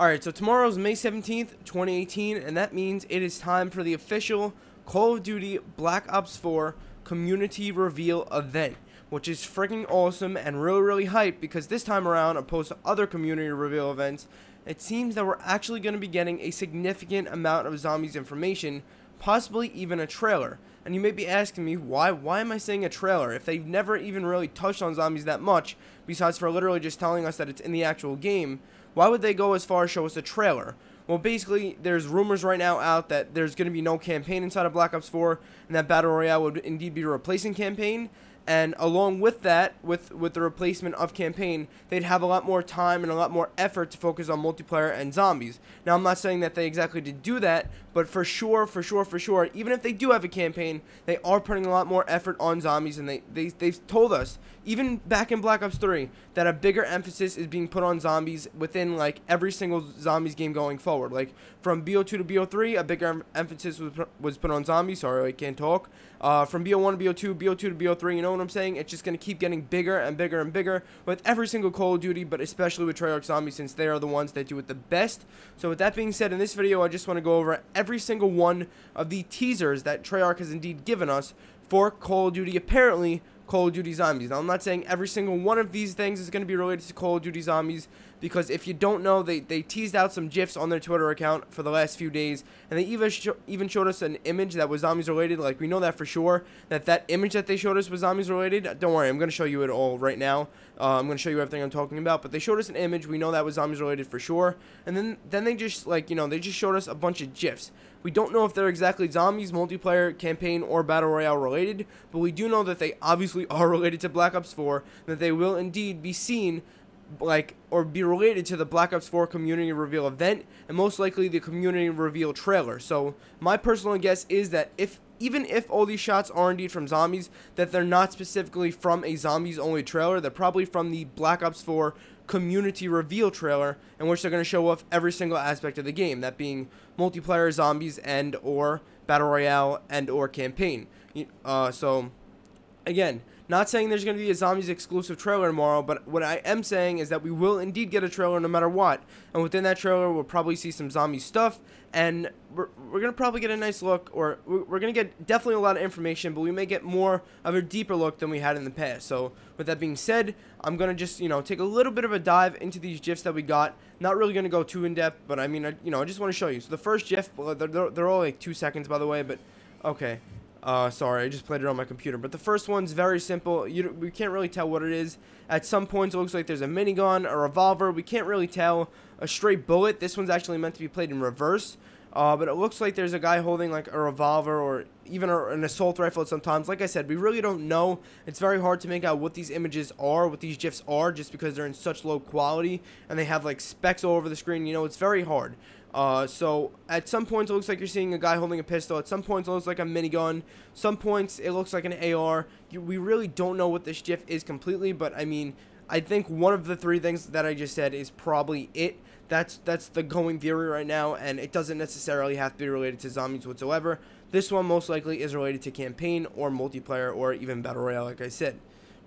Alright, so tomorrow's May 17th, 2018, and that means it is time for the official Call of Duty Black Ops 4 Community Reveal event, which is freaking awesome and really hyped because this time around, opposed to other community reveal events, it seems that we're actually going to be getting a significant amount of zombies information, possibly even a trailer. And you may be asking me, why am I saying a trailer if they've never even really touched on zombies that much, besides for literally just telling us that it's in the actual game? Why would they go as far as show us a trailer? Well, basically, there's rumors right now out that there's going to be no campaign inside of Black Ops 4, and that Battle Royale would indeed be replacing campaign. And along with that, with the replacement of campaign, they'd have a lot more time and a lot more effort to focus on multiplayer and zombies. Now, I'm not saying that they exactly did do that, but for sure, even if they do have a campaign, they are putting a lot more effort on zombies, and they've told us, even back in Black Ops 3, that a bigger emphasis is being put on zombies within, like, every single zombies game going forward. Like, from BO2 to BO3, a bigger emphasis was put on zombies. Sorry, I can't talk. From BO1 to BO2, BO2 to BO3, you know what I'm saying? It's just going to keep getting bigger and bigger with every single Call of Duty, but especially with Treyarch Zombies, since they are the ones that do it the best. So with that being said, in this video, I just want to go over every single one of the teasers that Treyarch has indeed given us for Call of Duty, apparently Call of Duty Zombies. Now, I'm not saying every single one of these things is going to be related to Call of Duty Zombies, because if you don't know, they teased out some GIFs on their Twitter account for the last few days, and they even showed us an image that was zombies related. Like, we know that for sure, that image that they showed us was zombies related. Don't worry, I'm going to show you it all right now. I'm going to show you everything I'm talking about, but they showed us an image. We know that was zombies related for sure, and then they just, like, you know, they just showed us a bunch of GIFs. We don't know if they're exactly zombies, multiplayer, campaign, or Battle Royale related, but we do know that they obviously are related to Black Ops 4, that they will indeed be seen, like, or be related to the Black Ops 4 community reveal event, and most likely the community reveal trailer. So my personal guess is that even if all these shots are indeed from zombies, that they're not specifically from a zombies only trailer. They're probably from the Black Ops 4 community reveal trailer, in which they're going to show off every single aspect of the game, that being multiplayer, zombies, and or Battle Royale and or campaign. So again, not saying there's going to be a zombies exclusive trailer tomorrow, but what I am saying is that we will indeed get a trailer no matter what. And within that trailer, we'll probably see some zombie stuff, and we're going to probably get a nice look, or we're going to get definitely a lot of information, but we may get more of a deeper look than we had in the past. So with that being said, I'm going to just, you know, take a little bit of a dive into these GIFs that we got. Not really going to go too in depth, but I mean, I just want to show you. So the first GIF, well, they're all like 2 seconds, by the way, but okay. Sorry, I just played it on my computer. But the first one's very simple. We can't really tell what it is. At some points, it looks like there's a minigun, a revolver. We can't really tell. A straight bullet. This one's actually meant to be played in reverse. But it looks like there's a guy holding like a revolver or even an assault rifle sometimes. Like I said, we really don't know. It's very hard to make out what these images are, what these GIFs are, just because they're in such low quality and they have like specks all over the screen. You know, it's very hard. So at some points it looks like you're seeing a guy holding a pistol. At some points it looks like a minigun. Some points it looks like an AR. We really don't know what this GIF is completely, but I mean, I think one of the three things that I just said is probably it. That's the going theory right now, and it doesn't necessarily have to be related to zombies whatsoever. This one most likely is related to campaign or multiplayer or even Battle Royale, like I said.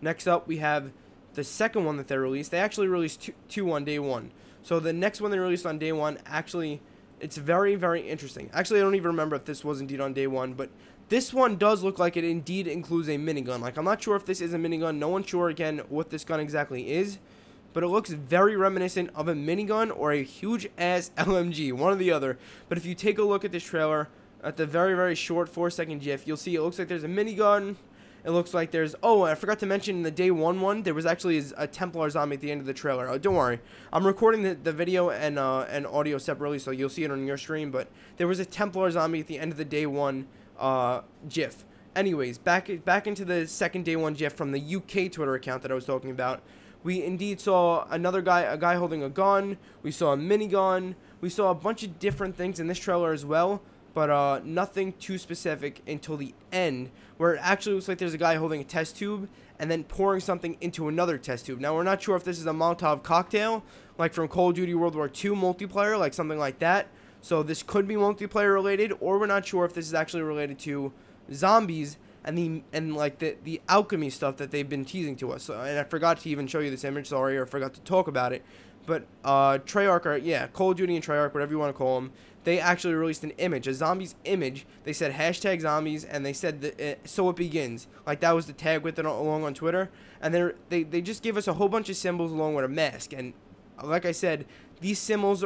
Next up, we have the second one that they released. They actually released two on day one. So the next one they released on day one, actually, it's very interesting. Actually, I don't even remember if this was indeed on day one, but this one does look like it indeed includes a minigun. Like, I'm not sure if this is a minigun. No one's sure, again, what this gun exactly is, but it looks very reminiscent of a minigun or a huge-ass LMG, one or the other. But if you take a look at this trailer, at the very short 4-second GIF, you'll see it looks like there's a minigun. It looks like there's... Oh, I forgot to mention in the day one, there was actually a Templar zombie at the end of the trailer. Oh, don't worry. I'm recording the video and audio separately, so you'll see it on your stream. But there was a Templar zombie at the end of the day one GIF. Anyways, back into the second day one GIF from the UK Twitter account that I was talking about. We indeed saw a guy holding a gun. We saw a minigun. We saw a bunch of different things in this trailer as well, but nothing too specific until the end, where it actually looks like there's a guy holding a test tube and then pouring something into another test tube. Now, we're not sure if this is a Molotov cocktail, like from Call of Duty World War II multiplayer, like something like that. So this could be multiplayer related, or we're not sure if this is actually related to zombies and the alchemy stuff that they've been teasing to us. And I forgot to even show you this image, sorry, or forgot to talk about it. but Treyarch, or yeah, Call of Duty and Treyarch, whatever you want to call them, they actually released an image, a zombies image. They said hashtag zombies, and they said that so it begins. Like, that was the tag with it along on Twitter. And they just gave us a whole bunch of symbols along with a mask. And like I said, these symbols,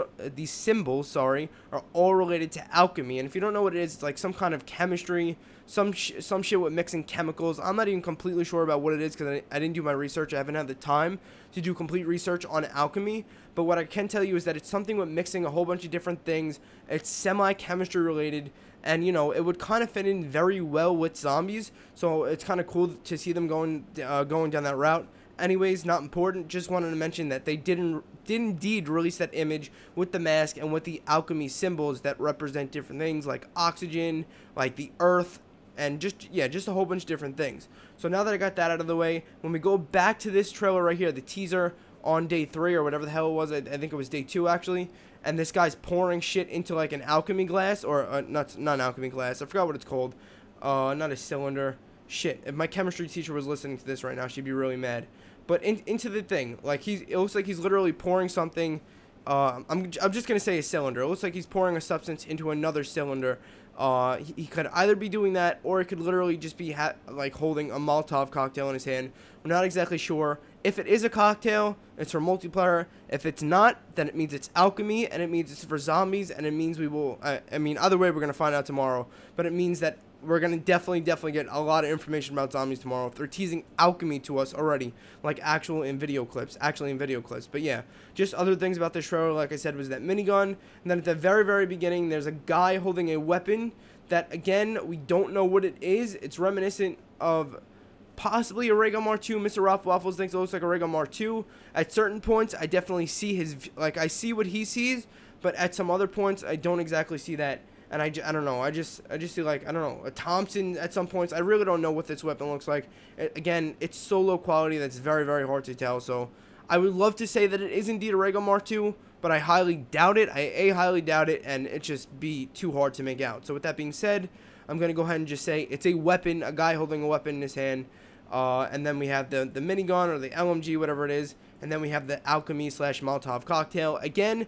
sorry, are all related to alchemy. And if you don't know what it is, it's like some kind of chemistry, some shit with mixing chemicals. I'm not even completely sure about what it is because I didn't do my research. I haven't had the time to do complete research on alchemy. But what I can tell you is that it's something with mixing a whole bunch of different things. It's semi-chemistry related. And, you know, it would kind of fit in very well with zombies. So it's kind of cool to see them going down that route. Anyways, not important. Just wanted to mention that they did indeed release that image with the mask and with the alchemy symbols that represent different things like oxygen, like the earth, and just a whole bunch of different things. So now that I got that out of the way, when we go back to this trailer right here, the teaser on day 3 or whatever the hell it was, I think it was day 2 actually, and this guy's pouring shit into like an alchemy glass, or not an alchemy glass, I forgot what it's called, not a cylinder. Shit, if my chemistry teacher was listening to this right now, she'd be really mad. But into the thing, like it looks like he's literally pouring something. I'm just gonna say a cylinder. It looks like he's pouring a substance into another cylinder. He could either be doing that, or it could literally just be like holding a Molotov cocktail in his hand. We're not exactly sure. If it is a cocktail, it's for multiplayer. If it's not, then it means it's alchemy, and it means it's for zombies, and it means we will. I mean, either way, we're gonna find out tomorrow. But it means that we're gonna definitely get a lot of information about zombies tomorrow. If they're teasing alchemy to us already, like actually in video clips. But yeah, just other things about this trailer, like I said, was that minigun. And then at the very beginning, there's a guy holding a weapon that, again, we don't know what it is. It's reminiscent of possibly a Ray Gun Mark II. Mr. Ralph Waffles thinks it looks like a Ray Gun Mark II. At certain points, I definitely see I see what he sees, but at some other points, I don't exactly see that. And I don't know. I just see, like, I don't know, a Thompson at some points. I really don't know what this weapon looks like. Again, it's so low quality that's very hard to tell. So I would love to say that it is indeed a Ray Gun Mark II, but I highly doubt it. I highly doubt it, and it just be too hard to make out. So with that being said, I'm going to go ahead and just say it's a weapon, a guy holding a weapon in his hand. And then we have the minigun or the LMG, whatever it is. And then we have the alchemy / Molotov cocktail. Again,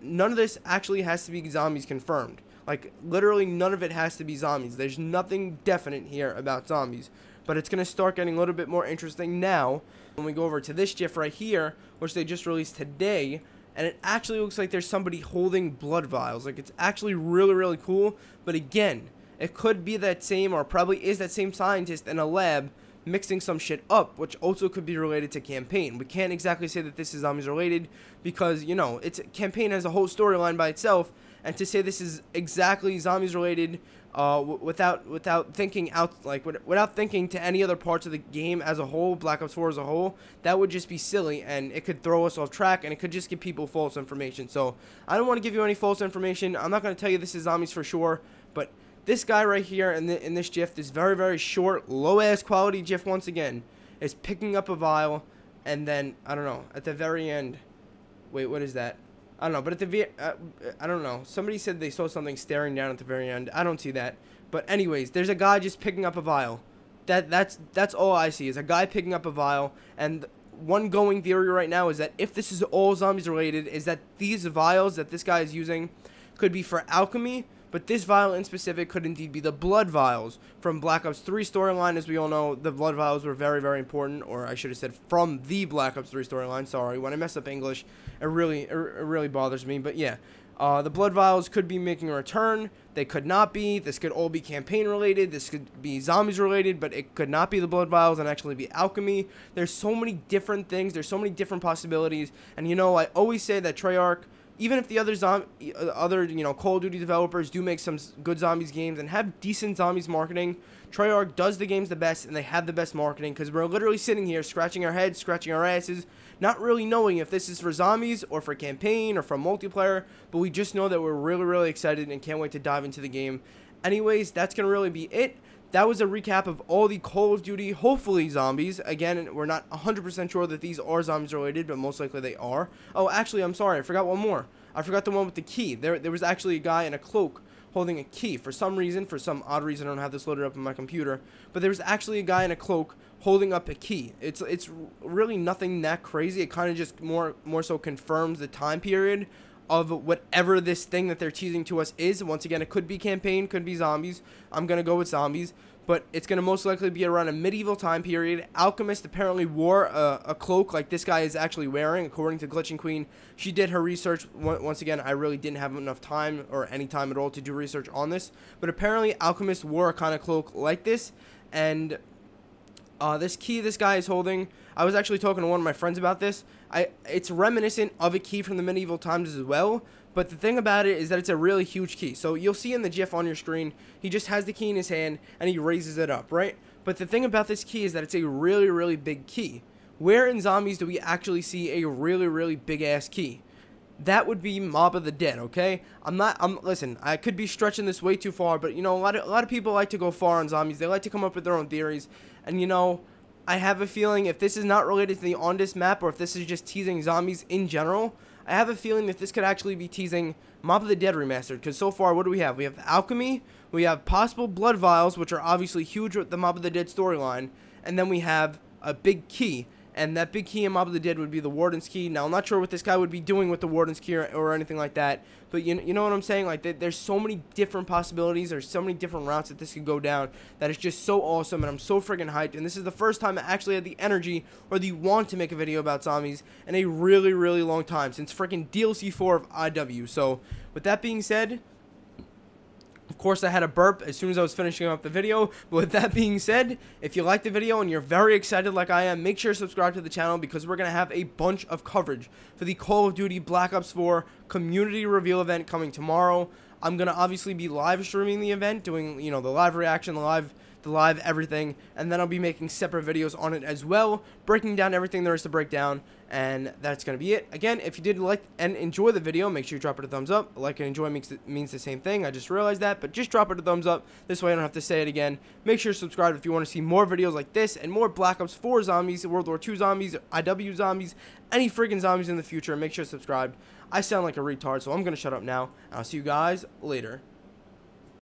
none of this actually has to be zombies confirmed. Like, literally none of it has to be zombies. There's nothing definite here about zombies. But it's going to start getting a little bit more interesting now when we go over to this GIF right here, which they just released today. And it actually looks like there's somebody holding blood vials. Like, it's actually really cool. But again, it could be that same, or probably is that same scientist in a lab mixing some shit up, which also could be related to campaign. We can't exactly say that this is zombies related because, you know, campaign has a whole storyline by itself. And to say this is exactly zombies related, without thinking without thinking to any other parts of the game as a whole, Black Ops 4 as a whole, that would just be silly, and it could throw us off track, and it could just give people false information. So I don't want to give you any false information. I'm not going to tell you this is zombies for sure, but this guy right here in this GIF, this very short, low ass quality GIF once again, is picking up a vial, and then I don't know, at the very end. Wait, what is that? I don't know, but at the I don't know. Somebody said they saw something staring down at the very end. I don't see that. But anyways, there's a guy just picking up a vial. That's all I see is a guy picking up a vial. And one going theory right now is that if this is all zombies related, is that these vials that this guy is using could be for alchemy. But this vial in specific could indeed be the blood vials from Black Ops 3 storyline. As we all know, the blood vials were very important, or I should have said from the Black Ops 3 storyline. Sorry, when I mess up English, it really bothers me. But yeah, the blood vials could be making a return. They could not be. This could all be campaign related. This could be zombies related, but it could not be the blood vials and actually be alchemy. There's so many different things. There's so many different possibilities. And you know, I always say that Treyarch, even if the other Call of Duty developers do make some good zombies games and have decent zombies marketing, Treyarch does the games the best, and they have the best marketing, because we're literally sitting here scratching our heads, scratching our asses, not really knowing if this is for zombies or for campaign or for multiplayer, but we just know that we're really excited and can't wait to dive into the game. Anyways, that's going to really be it. That was a recap of all the Call of Duty, hopefully zombies. Again, we're not 100% sure that these are zombies related, but most likely they are. Oh, actually, I'm sorry. I forgot one more. I forgot the one with the key. There was actually a guy in a cloak holding a key. For some odd reason, I don't have this loaded up on my computer, but there was actually a guy in a cloak holding up a key. It's really nothing that crazy. It kind of just more so confirms the time period of whatever this thing that they're teasing to us is. Once again, it could be campaign, could be zombies. I'm gonna go with zombies, but it's gonna most likely be around a medieval time period. Alchemist apparently wore a cloak like this guy is actually wearing, according to Glitching Queen. She did her research. Once again, I really didn't have enough time or any time at all to do research on this, but apparently Alchemist wore a kind of cloak like this. And this key this guy is holding, I was actually talking to one of my friends about this. It's reminiscent of a key from the medieval times as well, but the thing about it is that it's a really huge key. So you'll see in the GIF on your screen, he just has the key in his hand and he raises it up, right? But the thing about this key is that it's a really, really big key. Where in zombies do we actually see a really, really big ass key? That would be Mob of the Dead, okay? Listen, I could be stretching this way too far, but you know, a lot of people like to go far on zombies. They like to come up with their own theories, and you know, I have a feeling if this is not related to the On This map, or if this is just teasing zombies in general, I have a feeling that this could actually be teasing Mob of the Dead Remastered, because so far, what do we have? We have Alchemy, we have possible Blood Vials, which are obviously huge with the Mob of the Dead storyline, and then we have a big key. And that big key in Mob of the Dead would be the Warden's key. Now, I'm not sure what this guy would be doing with the Warden's key or anything like that. But you know what I'm saying? Like, there's so many different possibilities. There's so many different routes that this could go down that is just so awesome. And I'm so freaking hyped. And this is the first time I actually had the energy or the want to make a video about zombies in a really, really long time. Since freaking DLC 4 of IW. So, with that being said, of course, I had a burp as soon as I was finishing up the video. But with that being said, if you like the video and you're very excited like I am, make sure to subscribe to the channel because we're going to have a bunch of coverage for the Call of Duty Black Ops 4 community reveal event coming tomorrow. I'm going to obviously be live streaming the event, doing, you know, the live reaction, the live everything, and then I'll be making separate videos on it as well, breaking down everything there is to break down, and that's going to be it. Again, if you did like and enjoy the video, make sure you drop it a thumbs up. Like and enjoy means the same thing. I just realized that, but just drop it a thumbs up. This way I don't have to say it again. Make sure to subscribe if you want to see more videos like this and more Black Ops 4 zombies, World War II zombies, IW zombies, any freaking zombies in the future. Make sure to subscribe. I sound like a retard, so I'm going to shut up now, and I'll see you guys later.